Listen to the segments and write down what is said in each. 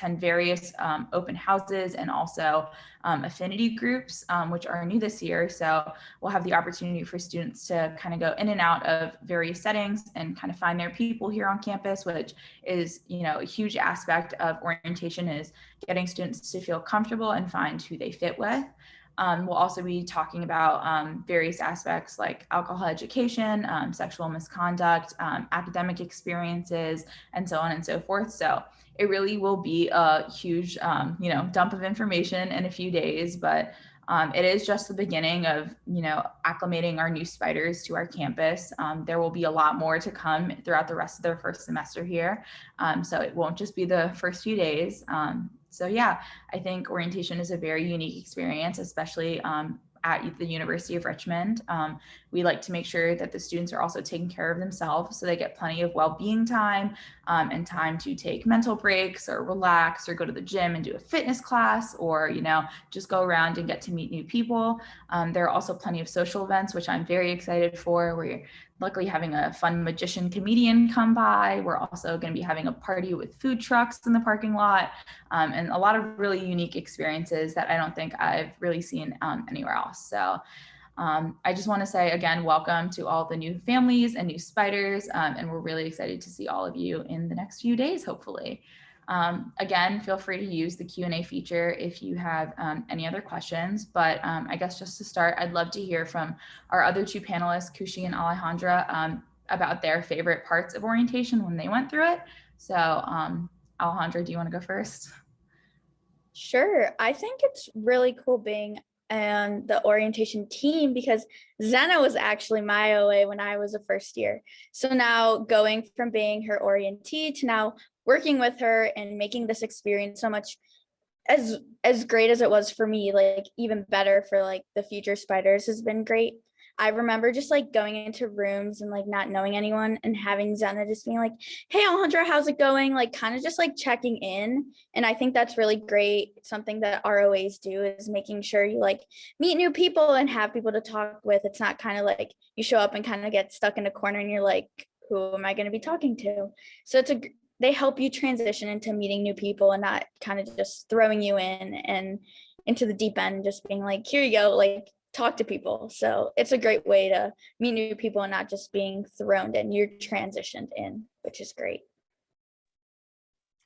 attend various open houses and also affinity groups, which are new this year. So we'll have the opportunity for students to kind of go in and out of various settings and kind of find their people here on campus, which is, you know, a huge aspect of orientation, is getting students to feel comfortable and find who they fit with. We'll also be talking about various aspects like alcohol education, sexual misconduct, academic experiences, and so on and so forth. So it really will be a huge, you know, dump of information in a few days, but it is just the beginning of, you know, acclimating our new spiders to our campus. There will be a lot more to come throughout the rest of their first semester here. So it won't just be the first few days. So yeah, I think orientation is a very unique experience, especially at the University of Richmond. We like to make sure that the students are also taking care of themselves, so they get plenty of well-being time and time to take mental breaks or relax or go to the gym and do a fitness class, or, you know, just go around and get to meet new people. There are also plenty of social events, which I'm very excited for. We're luckily having a fun magician comedian come by. We're also going to be having a party with food trucks in the parking lot, and a lot of really unique experiences that I don't think I've really seen anywhere else. So I just want to say again, welcome to all the new families and new spiders, and we're really excited to see all of you in the next few days, hopefully. Again, feel free to use the Q&A feature if you have any other questions, but I guess just to start, I'd love to hear from our other two panelists, Kushi and Alejandra, about their favorite parts of orientation when they went through it. So Alejandra, do you want to go first? Sure. I think it's really cool being on the orientation team because Zena was actually my OA when I was a first year. So now going from being her orientee to now working with her and making this experience so much as great as it was for me, like even better for like the future spiders has been great. I remember just like going into rooms and like not knowing anyone and having Zena just being like, hey Alejandra, how's it going? Like kind of just like checking in. And I think that's really great. Something that ROAs do is making sure you like meet new people and have people to talk with. It's not kind of like you show up and kind of get stuck in a corner and you're like, who am I going to be talking to? So they help you transition into meeting new people and not kind of just throwing you in and into the deep end, just being like, here you go, like talk to people. So it's a great way to meet new people and not just being thrown in. You're transitioned in, which is great.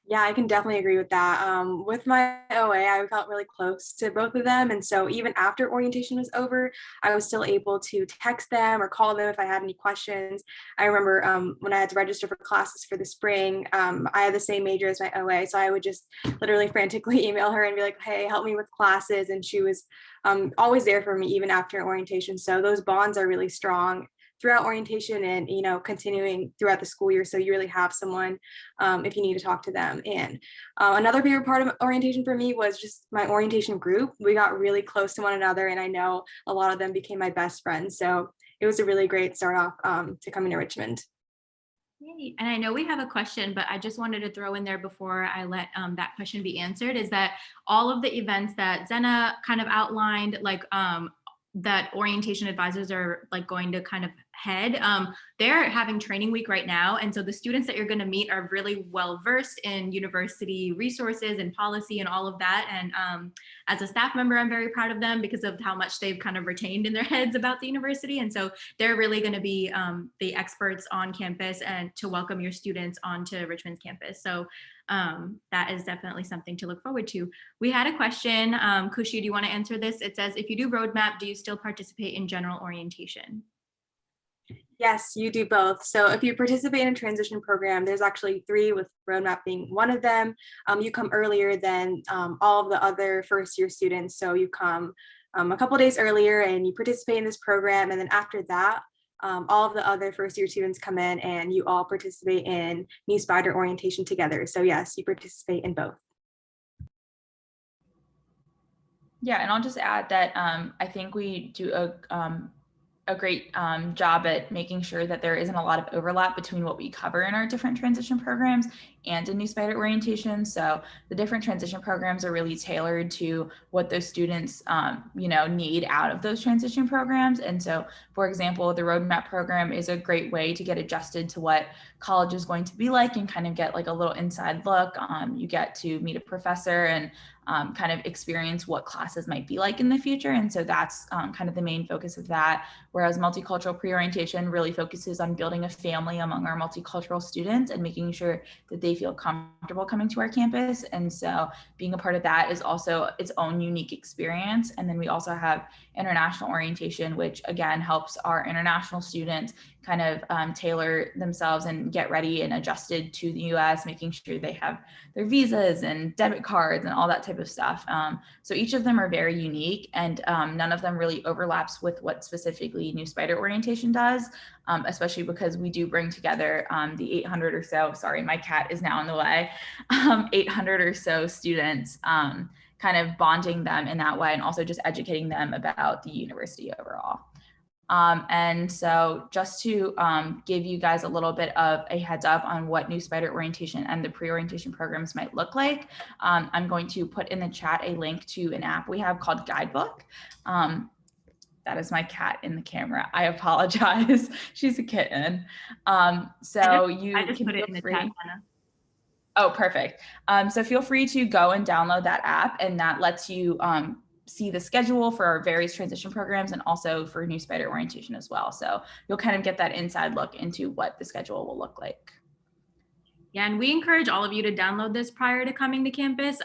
Yeah, I can definitely agree with that. With my OA, I felt really close to both of them. And so even after orientation was over, I was still able to text them or call them if I had any questions. I remember when I had to register for classes for the spring, I had the same major as my OA. So I would just literally frantically email her and be like, hey, help me with classes. And she was always there for me even after orientation. So those bonds are really strong throughout orientation and, you know, continuing throughout the school year. So you really have someone if you need to talk to them. And another favorite part of orientation for me was just my orientation group. We got really close to one another, and I know a lot of them became my best friends. So it was a really great start off to coming to Richmond. Great. And I know we have a question, but I just wanted to throw in there before I let that question be answered, is that all of the events that Zena kind of outlined, like that orientation advisors are like going to kind of head, they're having training week right now. And so the students that you're going to meet are really well versed in university resources and policy and all of that. And as a staff member, I'm very proud of them because of how much they've kind of retained in their heads about the university. And so they're really going to be the experts on campus and to welcome your students onto Richmond's campus. So that is definitely something to look forward to. We had a question. Kushi, do you want to answer this? It says, if you do roadmap, do you still participate in general orientation? Yes, you do both. So if you participate in a transition program, there's actually 3, with roadmap being one of them. You come earlier than all of the other first year students. So you come a couple days earlier and you participate in this program. And then after that, all of the other first year students come in and you all participate in new spider orientation together. So yes, you participate in both. Yeah, and I'll just add that I think we do a great job at making sure that there isn't a lot of overlap between what we cover in our different transition programs and a new spider orientation. So the different transition programs are really tailored to what those students, need out of those transition programs. And so, for example, the roadmap program is a great way to get adjusted to what college is going to be like and kind of get like a little inside look. You get to meet a professor and kind of experience what classes might be like in the future. And so that's kind of the main focus of that. Whereas multicultural pre-orientation really focuses on building a family among our multicultural students and making sure that they feel comfortable coming to our campus. And so being a part of that is also its own unique experience. And then we also have international orientation, which again helps our international students kind of tailor themselves and get ready and adjusted to the US, making sure they have their visas and debit cards and all that type of stuff. So each of them are very unique, and none of them really overlaps with what specifically New Spider Orientation does, especially because we do bring together the 800 or so, sorry, my cat is now in the way, 800 or so students, kind of bonding them in that way, and also just educating them about the university overall. And so just to give you guys a little bit of a heads up on what New Spider Orientation and the pre-orientation programs might look like, I'm going to put in the chat a link to an app we have called Guidebook. That is my cat in the camera. I apologize. She's a kitten. I just put it in the chat, Hannah. Oh, perfect. So feel free to go and download that app, and that lets you see the schedule for our various transition programs and also for New Spider Orientation as well. So you'll kind of get that inside look into what the schedule will look like. Yeah, and we encourage all of you to download this prior to coming to campus.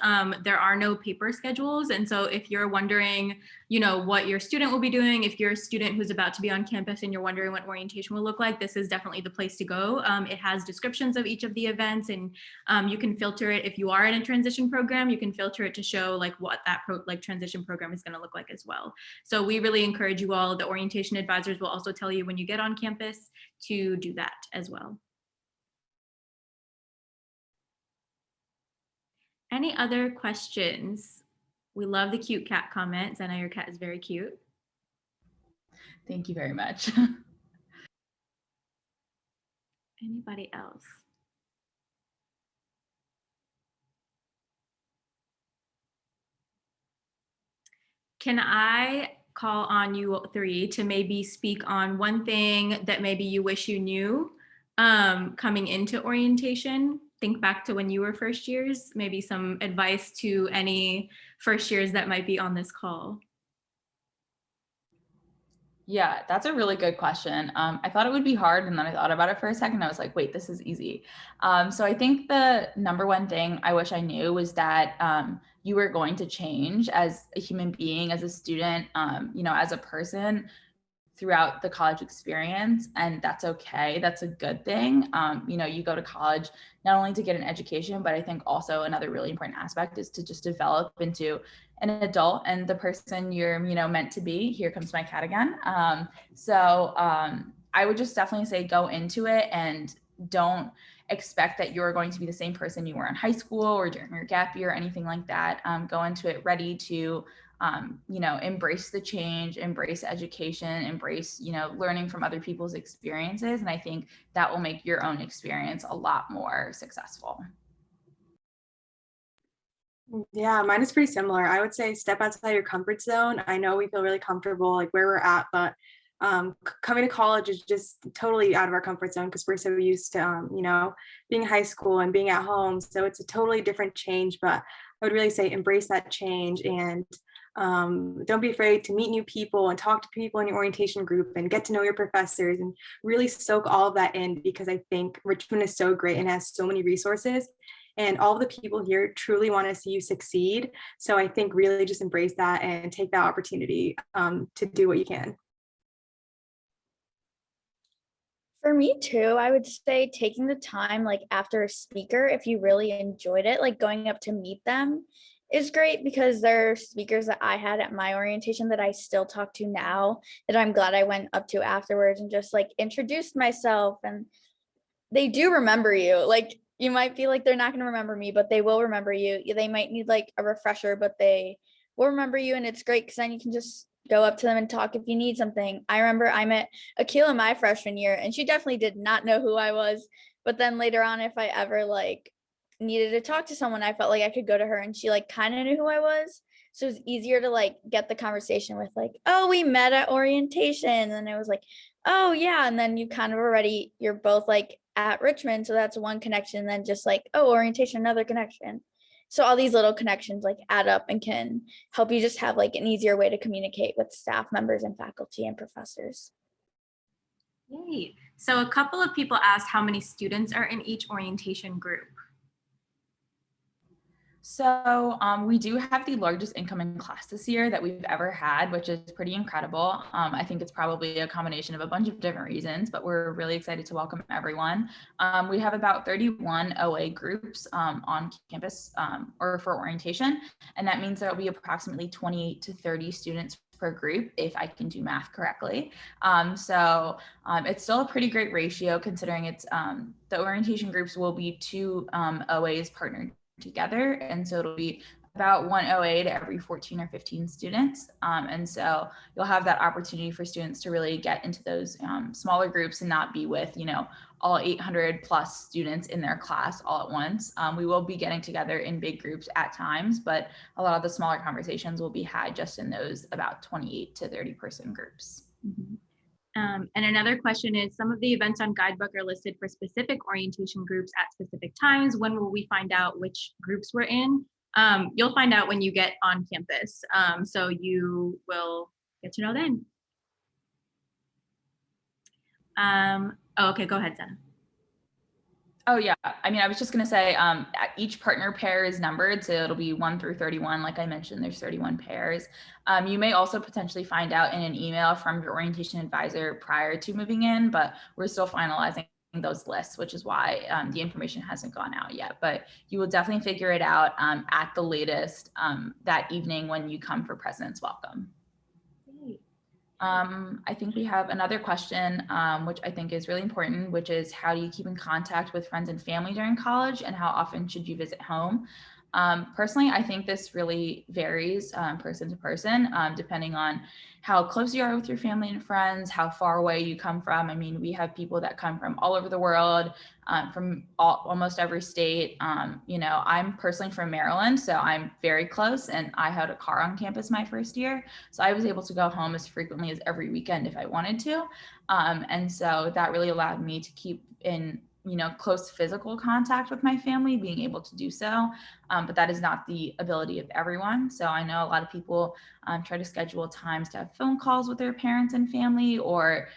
There are no paper schedules. And so if you're wondering, what your student will be doing, if you're a student who's about to be on campus and you're wondering what orientation will look like, this is definitely the place to go. It has descriptions of each of the events, and you can filter it. If you are in a transition program, you can filter it to show like what that transition program is going to look like as well. So we really encourage you all. The orientation advisors will also tell you when you get on campus to do that as well. Any other questions? We love the cute cat comments. I know your cat is very cute. Thank you very much. Anybody else? Can I call on you three to maybe speak on one thing that maybe you wish you knew coming into orientation? Think back to when you were first years, maybe some advice to any first years that might be on this call. Yeah, that's a really good question. I thought it would be hard, and then I thought about it for a second. I was like, wait, this is easy. So I think the number one thing I wish I knew was that you were going to change as a human being, as a student, as a person throughout the college experience, and that's okay. That's a good thing. You go to college not only to get an education, but I think also another really important aspect is to just develop into an adult and the person you're, meant to be. Here comes my cat again. I would just definitely say go into it and don't expect that you're going to be the same person you were in high school or during your gap year or anything like that. Go into it ready to embrace the change, embrace education, embrace, learning from other people's experiences. And I think that will make your own experience a lot more successful. Yeah, mine is pretty similar. I would say step outside your comfort zone. I know we feel really comfortable like where we're at, but coming to college is just totally out of our comfort zone because we're so used to, being in high school and being at home. So it's a totally different change, but I would really say embrace that change and don't be afraid to meet new people and talk to people in your orientation group and get to know your professors and really soak all of that in, because I think Richmond is so great and has so many resources, and all of the people here truly want to see you succeed. So I think really just embrace that and take that opportunity to do what you can. For me too, I would say taking the time, like after a speaker, if you really enjoyed it, like going up to meet them is great, because there are speakers that I had at my orientation that I still talk to now that I'm glad I went up to afterwards and just like introduced myself, and they do remember you. Like you might feel like they're not going to remember me, but they will remember you. They might need like a refresher, but they will remember you, and it's great because then you can just go up to them and talk if you need something. I remember I met Akila my freshman year, and she definitely did not know who I was. But then later on, if I ever like needed to talk to someone, I felt like I could go to her and she like kind of knew who I was. So it was easier to like get the conversation with like, oh, we met at orientation. And it was like, oh yeah. And then you kind of already, you're both like at Richmond. So that's one connection. Then just like, oh, orientation, another connection. So all these little connections like add up and can help you just have like an easier way to communicate with staff members and faculty and professors. Great. So a couple of people asked how many students are in each orientation group. So we do have the largest incoming class this year that we've ever had, which is pretty incredible. I think it's probably a combination of a bunch of different reasons, but we're really excited to welcome everyone. We have about 31 OA groups on campus or for orientation, and that means there will be approximately 28 to 30 students per group, if I can do math correctly. So it's still a pretty great ratio considering it's the orientation groups will be 2 OAs partnered together, and so it'll be about 1 OA to every 14 or 15 students, and so you'll have that opportunity for students to really get into those smaller groups and not be with all 800 plus students in their class all at once. We will be getting together in big groups at times, but a lot of the smaller conversations will be had just in those about 28 to 30 person groups. Mm-hmm. And another question is, some of the events on Guidebook are listed for specific orientation groups at specific times. When will we find out which groups we're in? You'll find out when you get on campus. So you will get to know then. Oh, okay, go ahead, Zena. Oh yeah, I mean, I was just gonna say each partner pair is numbered, so it'll be 1 through 31. Like I mentioned, there's 31 pairs. You may also potentially find out in an email from your orientation advisor prior to moving in, but we're still finalizing those lists, which is why the information hasn't gone out yet. But you will definitely figure it out at the latest that evening when you come for President's Welcome. I think we have another question, which I think is really important, which is how do you keep in contact with friends and family during college, and how often should you visit home? Personally, I think this really varies person to person, depending on how close you are with your family and friends, how far away you come from. I mean, we have people that come from all over the world, from almost every state. I'm personally from Maryland, so I'm very close, and I had a car on campus my first year. So I was able to go home as frequently as every weekend if I wanted to. And so that really allowed me to keep in close physical contact with my family, being able to do so. But that is not the ability of everyone. So I know a lot of people try to schedule times to have phone calls with their parents and family, or,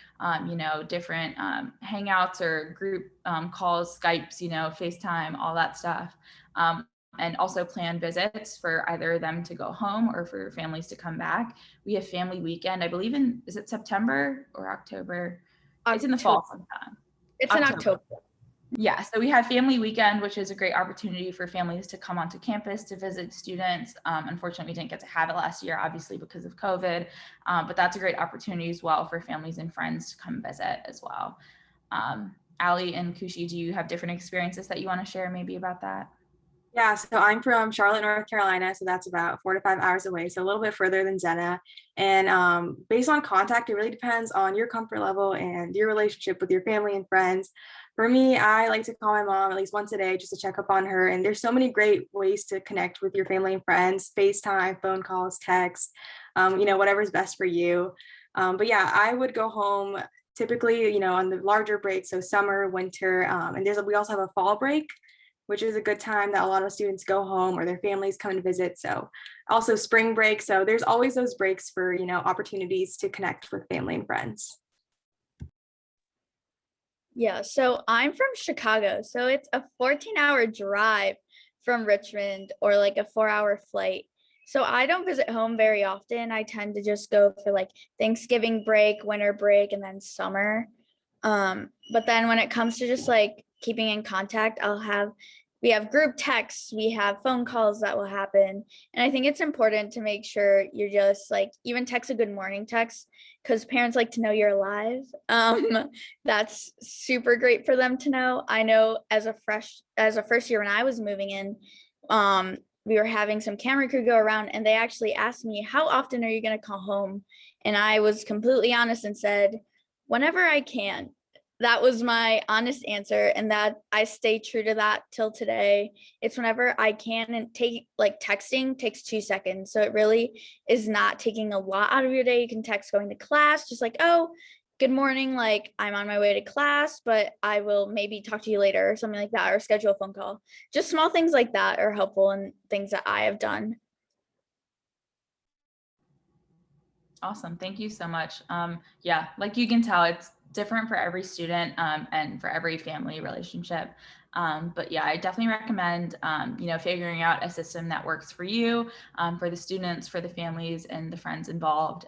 different hangouts or group calls, Skypes, FaceTime, all that stuff. And also plan visits for either them to go home or for families to come back. We have family weekend, I believe is it September or October? It's in the fall sometime. It's in October. Yeah, so we have family weekend, which is a great opportunity for families to come onto campus to visit students. Unfortunately, we didn't get to have it last year, obviously because of COVID, but that's a great opportunity as well for families and friends to come visit as well. Ali and Kushi, do you have different experiences that you want to share maybe about that? Yeah, so I'm from Charlotte, North Carolina, so that's about 4 to 5 hours away, so a little bit further than Zena. And based on contact, it really depends on your comfort level and your relationship with your family and friends. For me, I like to call my mom at least once a day just to check up on her. And there's so many great ways to connect with your family and friends: FaceTime, phone calls, text, whatever's best for you. But yeah, I would go home typically, on the larger breaks, so summer, winter, and we also have a fall break, which is a good time that a lot of students go home or their families come and visit. So also spring break. So there's always those breaks for, opportunities to connect with family and friends. Yeah, so I'm from Chicago. So it's a 14-hour drive from Richmond, or like a 4-hour flight. So I don't visit home very often. I tend to just go for like Thanksgiving break, winter break, and then summer. But then when it comes to just like keeping in contact, we have group texts, we have phone calls that will happen. And I think it's important to make sure you're just like, even text a good morning text, because parents like to know you're alive. That's super great for them to know. I know as a first year when I was moving in, we were having some camera crew go around, and they actually asked me, how often are you going to call home? And I was completely honest and said, whenever I can. that was my honest answer, and that I stay true to that till today. It's whenever I can, and texting takes 2 seconds. So it really is not taking a lot out of your day. You can text going to class, just like, oh, good morning, like I'm on my way to class, but I will maybe talk to you later or something like that, or schedule a phone call. Just small things like that are helpful and things that I have done. Awesome. Thank you so much. Yeah, like you can tell, it's different for every student and for every family relationship. But yeah, I definitely recommend, figuring out a system that works for you, for the students, for the families, and the friends involved.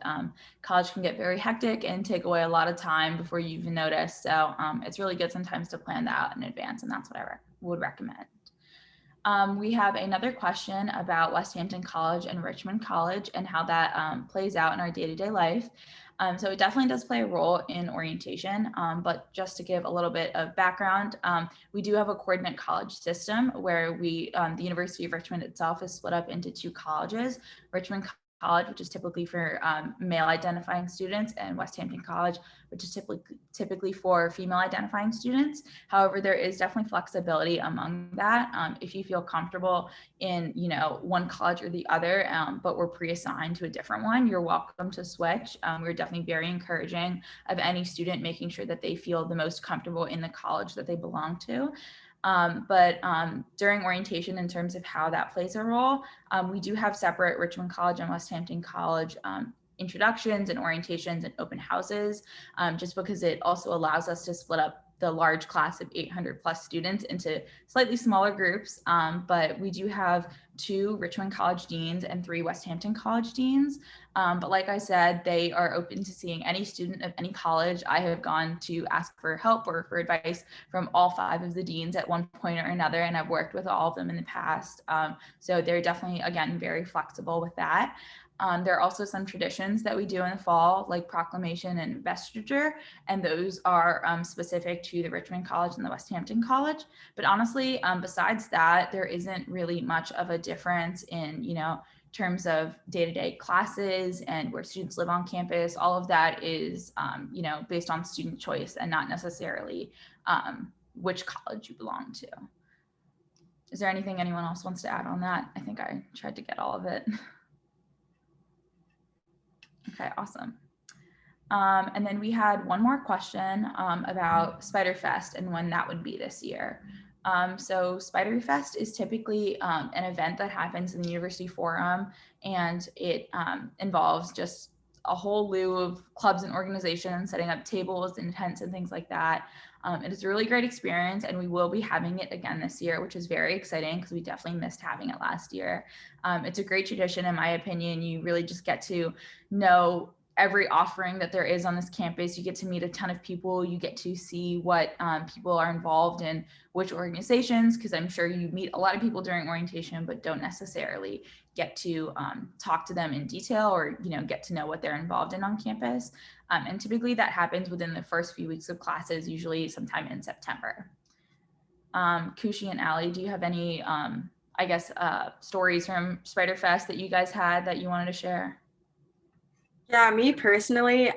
College can get very hectic and take away a lot of time before you even notice. So it's really good sometimes to plan that out in advance, and that's what I would recommend. We have another question about West Hampton College and Richmond College and how that plays out in our day-to-day life. So it definitely does play a role in orientation, but just to give a little bit of background, we do have a coordinate college system where the University of Richmond itself is split up into 2 colleges, Richmond College, which is typically for male identifying students, and West Hampton College, which is typically for female identifying students. However, there is definitely flexibility among that. If you feel comfortable in, one college or the other, but we're pre-assigned to a different one, you're welcome to switch. We're definitely very encouraging of any student making sure that they feel the most comfortable in the college that they belong to. But during orientation, in terms of how that plays a role, we do have separate Richmond College and West Hampton College introductions and orientations and open houses, just because it also allows us to split up the large class of 800 plus students into slightly smaller groups. But we do have 2 Richmond College deans and 3 West Hampton College deans. But like I said, they are open to seeing any student of any college. I have gone to ask for help or for advice from all 5 of the deans at one point or another, and I've worked with all of them in the past. So they're definitely, again, very flexible with that. There are also some traditions that we do in the fall, like proclamation and investiture, and those are specific to the Richmond College and the West Hampton College. But honestly, besides that, there isn't really much of a difference in, terms of day-to-day classes and where students live on campus. All of that is, based on student choice and not necessarily which college you belong to. Is there anything anyone else wants to add on that? I think I tried to get all of it. Okay, awesome. And then we had one more question about Spiderfest and when that would be this year. So Spiderfest is typically an event that happens in the University Forum, and it involves just a whole slew of clubs and organizations setting up tables and tents and things like that. It is a really great experience, and we will be having it again this year, which is very exciting because we definitely missed having it last year. It's a great tradition, in my opinion. You really just get to know every offering that there is on this campus. You get to meet a ton of people. You get to see what people are involved in, which organizations, because I'm sure you meet a lot of people during orientation, but don't necessarily get to talk to them in detail or get to know what they're involved in on campus. And typically that happens within the first few weeks of classes, usually sometime in September. Kushi and Allie, do you have any, stories from Spiderfest that you guys had that you wanted to share? Yeah, me personally,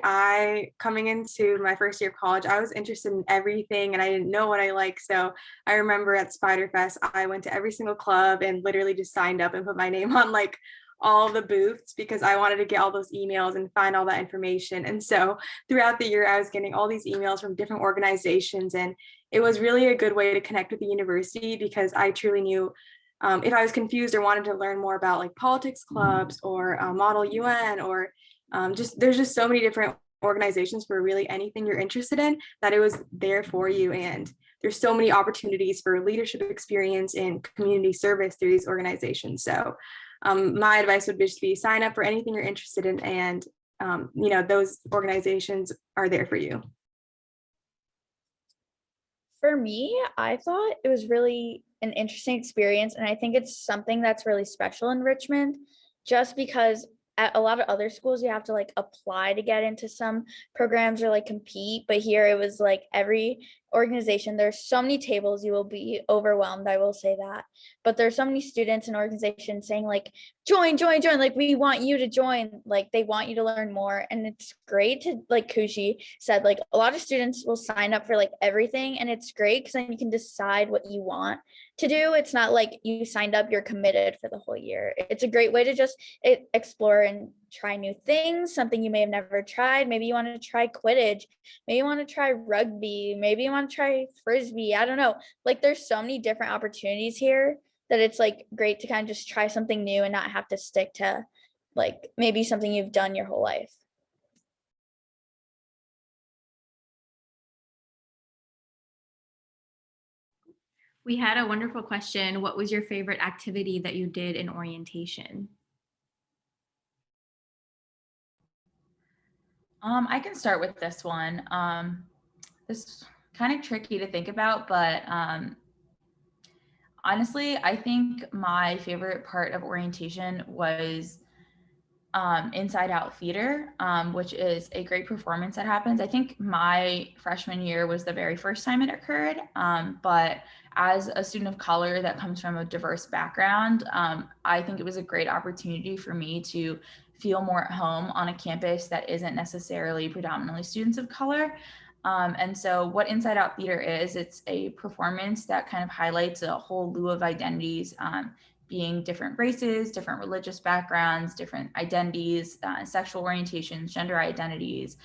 coming into my first year of college, I was interested in everything and I didn't know what I liked. So I remember at Spiderfest, I went to every single club and literally just signed up and put my name on like all the booths because I wanted to get all those emails and find all that information. And so throughout the year, I was getting all these emails from different organizations, and it was really a good way to connect with the university because I truly knew if I was confused or wanted to learn more about like politics clubs or Model UN or there's just so many different organizations for really anything you're interested in that it was there for you. And there's so many opportunities for leadership experience and community service through these organizations. So my advice would just be sign up for anything you're interested in, and those organizations are there for you. For me, I thought it was really an interesting experience, and I think it's something that's really special in Richmond, just because at a lot of other schools you have to like apply to get into some programs or like compete, but here it was like every organization, there's so many tables, you will be overwhelmed, I will say that. But there's so many students and organizations saying like, join, like we want you to join, like they want you to learn more. And it's great to, like Kushi said, like a lot of students will sign up for like everything, and it's great because then you can decide what you want to do. It's not like you signed up, you're committed for the whole year. It's a great way to just explore and try new things, something you may have never tried. Maybe you want to try Quidditch, maybe you want to try rugby, maybe you want to try Frisbee. I don't know. Like there's so many different opportunities here that it's like great to kind of just try something new and not have to stick to like maybe something you've done your whole life. We had a wonderful question. What was your favorite activity that you did in orientation? I can start with this one. This is kind of tricky to think about, but honestly, I think my favorite part of orientation was Inside Out Theater, which is a great performance that happens. I think my freshman year was the very first time it occurred, but as a student of color that comes from a diverse background, I think it was a great opportunity for me to feel more at home on a campus that isn't necessarily predominantly students of color. And so what Inside Out Theater is, it's a performance that kind of highlights a whole slew of identities, being different races, different religious backgrounds, different identities, sexual orientations, gender identities,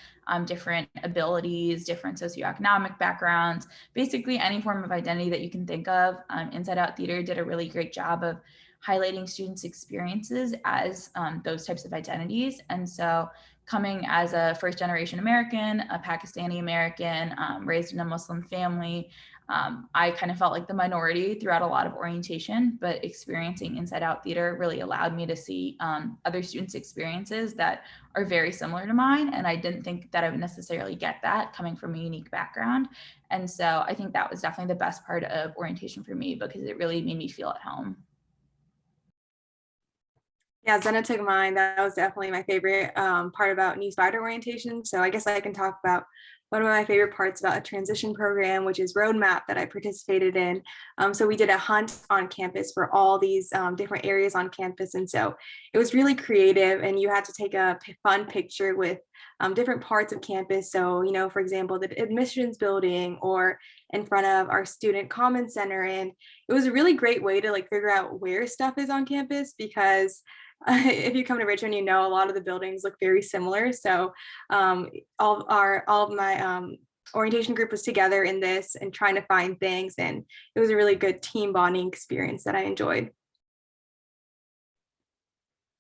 different abilities, different socioeconomic backgrounds, basically any form of identity that you can think of. Inside Out Theater did a really great job of highlighting students' experiences as those types of identities. And so coming as a first generation American, a Pakistani American, raised in a Muslim family, I kind of felt like the minority throughout a lot of orientation, but experiencing Inside Out Theater really allowed me to see other students' experiences that are very similar to mine. And I didn't think that I would necessarily get that coming from a unique background. And so I think that was definitely the best part of orientation for me because it really made me feel at home. Yeah, Zena took mine. That was definitely my favorite part about New Spider orientation. So I guess I can talk about one of my favorite parts about a transition program, which is Roadmap that I participated in. So we did a hunt on campus for all these different areas on campus. And so it was really creative, and you had to take a fun picture with different parts of campus. So, you know, for example, the admissions building or in front of our student common center. And it was a really great way to like figure out where stuff is on campus because if you come to Richmond, you know a lot of the buildings look very similar. So all of my orientation group was together in this and trying to find things, and it was a really good team bonding experience that I enjoyed.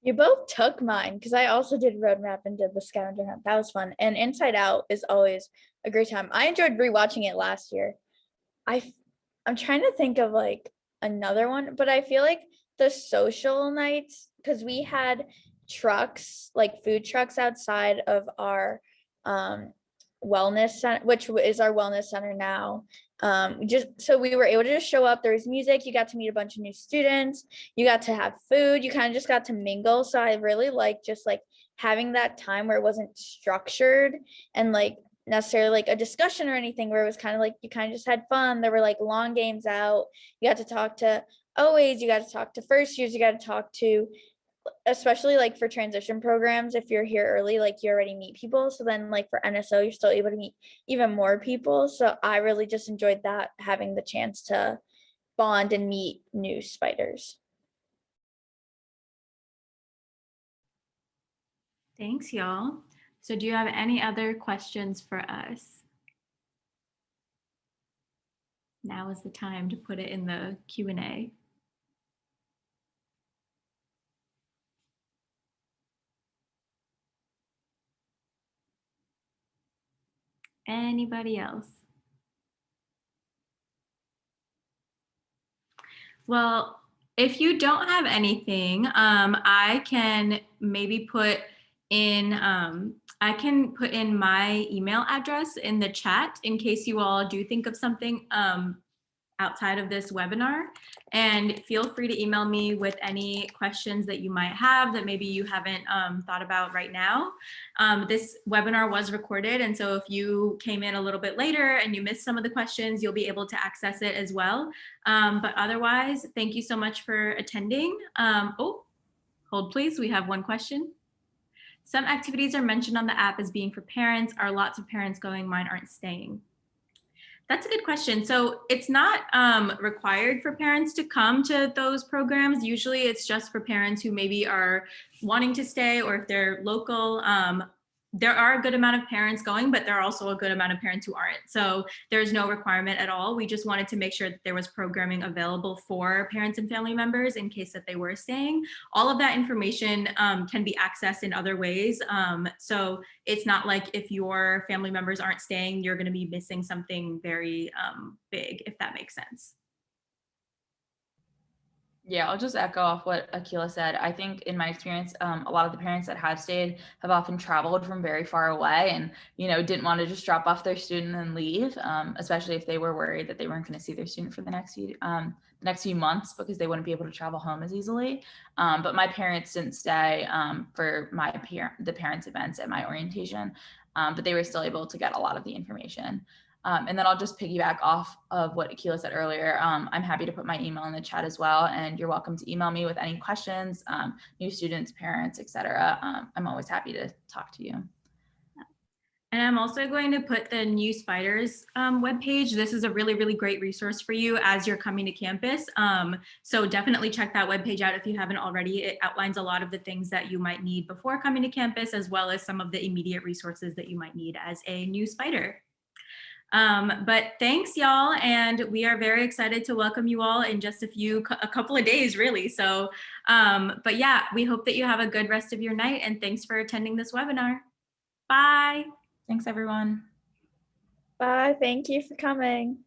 You both took mine because I also did Roadmap and did the scavenger hunt. That was fun. And Inside Out is always a great time. I enjoyed rewatching it last year. I'm trying to think of like another one, but I feel like the social nights, because we had trucks, like food trucks outside of our wellness center, which is our wellness center now. Just so we were able to just show up. There was music, you got to meet a bunch of new students, you got to have food, you kind of just got to mingle. So I really like just like having that time where it wasn't structured and like necessarily like a discussion or anything, where it was kind of like you kind of just had fun. There were like long games out, you got to talk to OAs, you got to talk to first years, you got to talk to, especially like for transition programs, if you're here early, like you already meet people. So then like for NSO, you're still able to meet even more people. So I really just enjoyed that, having the chance to bond and meet new spiders. Thanks, y'all. So do you have any other questions for us? Now is the time to put it in the Q&A. Anybody else? Well, if you don't have anything, I can maybe put in, my email address in the chat in case you all do think of something outside of this webinar. And feel free to email me with any questions that you might have that maybe you haven't thought about right now. This webinar was recorded, and so if you came in a little bit later and you missed some of the questions, you'll be able to access it as well. But otherwise, thank you so much for attending. Oh, hold please, we have one question. Some activities are mentioned on the app as being for parents. Are lots of parents going? Mine aren't staying. That's a good question. So it's not required for parents to come to those programs. Usually it's just for parents who maybe are wanting to stay, or if they're local. There are a good amount of parents going, but there are also a good amount of parents who aren't. So there's no requirement at all. We just wanted to make sure that there was programming available for parents and family members in case that they were staying. All of that information can be accessed in other ways. So it's not like if your family members aren't staying, you're going to be missing something very big, if that makes sense. Yeah, I'll just echo off what Akila said. I think in my experience, a lot of the parents that have stayed have often traveled from very far away and, didn't want to just drop off their student and leave, especially if they were worried that they weren't going to see their student for the next few months because they wouldn't be able to travel home as easily. But my parents didn't stay for the parents' events at my orientation, but they were still able to get a lot of the information. And then I'll just piggyback off of what Akila said earlier. I'm happy to put my email in the chat as well, and you're welcome to email me with any questions, new students, parents, etc. I'm always happy to talk to you. And I'm also going to put the New Spiders webpage. This is a really, really great resource for you as you're coming to campus. So definitely check that webpage out if you haven't already. It outlines a lot of the things that you might need before coming to campus, as well as some of the immediate resources that you might need as a new Spider. But thanks y'all, and we are very excited to welcome you all in just a couple of days really. So, but yeah, we hope that you have a good rest of your night, and thanks for attending this webinar. Bye. Thanks everyone. Bye, thank you for coming.